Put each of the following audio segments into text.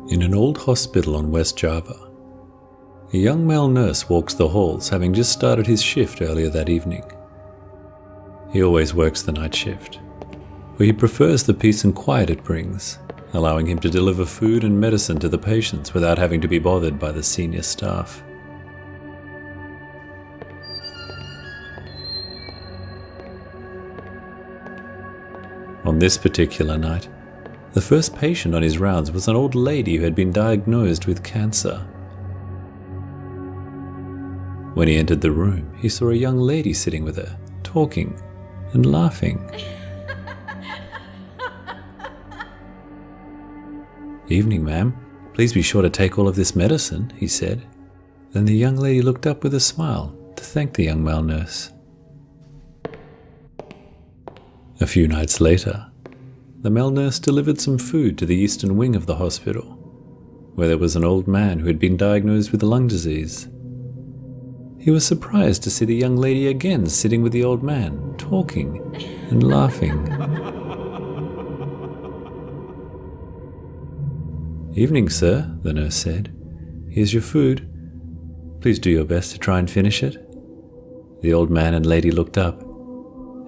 In an old hospital on West Java, a young male nurse walks the halls, having just started his shift earlier that evening. He always works the night shift, where he prefers the peace and quiet it brings, allowing him to deliver food and medicine to the patients without having to be bothered by the senior staff. On this particular night, the first patient on his rounds was an old lady who had been diagnosed with cancer. When he entered the room, he saw a young lady sitting with her, talking and laughing. "Evening, ma'am. Please be sure to take all of this medicine," he said. Then the young lady looked up with a smile to thank the young male nurse. A few nights later, the male nurse delivered some food to the eastern wing of the hospital, where there was an old man who had been diagnosed with lung disease. He was surprised to see the young lady again sitting with the old man, talking and laughing. "Evening, sir," the nurse said. "Here's your food. Please do your best to try and finish it." The old man and lady looked up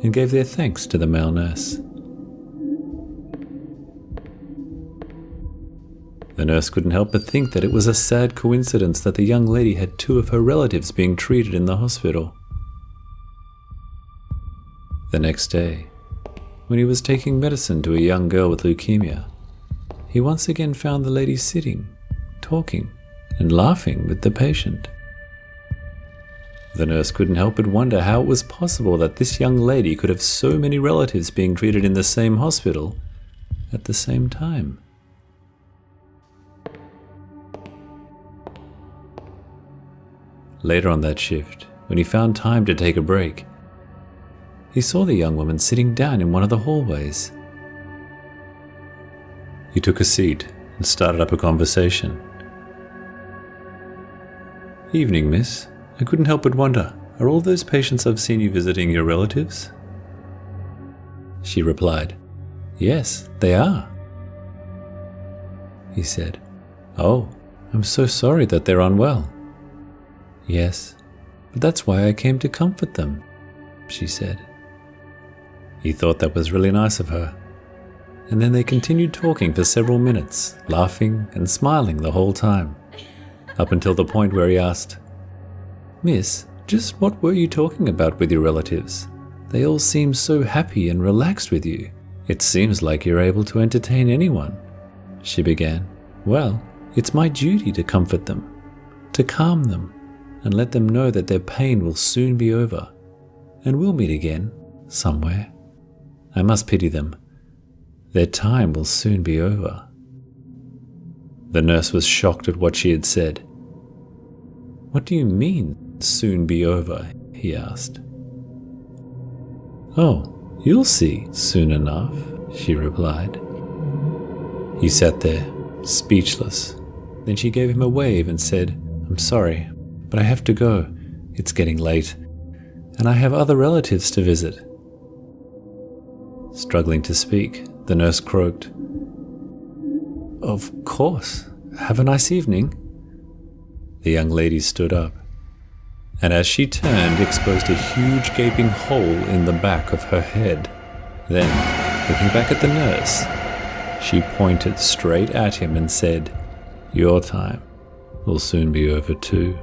and gave their thanks to the male nurse. The nurse couldn't help but think that it was a sad coincidence that the young lady had two of her relatives being treated in the hospital. The next day, when he was taking medicine to a young girl with leukemia, he once again found the lady sitting, talking, and laughing with the patient. The nurse couldn't help but wonder how it was possible that this young lady could have so many relatives being treated in the same hospital at the same time. Later on that shift, when he found time to take a break, he saw the young woman sitting down in one of the hallways. He took a seat and started up a conversation. "Evening, miss. I couldn't help but wonder, are all those patients I've seen you visiting your relatives?" She replied, "Yes, they are." He said, "Oh, I'm so sorry that they're unwell." "Yes, but that's why I came to comfort them," she said. He thought that was really nice of her, and then they continued talking for several minutes, laughing and smiling the whole time, up until the point where he asked, "Miss, just what were you talking about with your relatives? They all seem so happy and relaxed with you. It seems like you're able to entertain anyone." She began, "Well, it's my duty to comfort them, to calm them, and let them know that their pain will soon be over, and we'll meet again, somewhere. I must pity them. Their time will soon be over." The nurse was shocked at what she had said. "What do you mean, soon be over?" he asked. "Oh, you'll see soon enough," she replied. He sat there, speechless. Then she gave him a wave and said, "I'm sorry, but I have to go. It's getting late, and I have other relatives to visit." Struggling to speak, the nurse croaked, "Of course. Have a nice evening." The young lady stood up, and as she turned, exposed a huge gaping hole in the back of her head. Then, looking back at the nurse, she pointed straight at him and said, "Your time will soon be over too."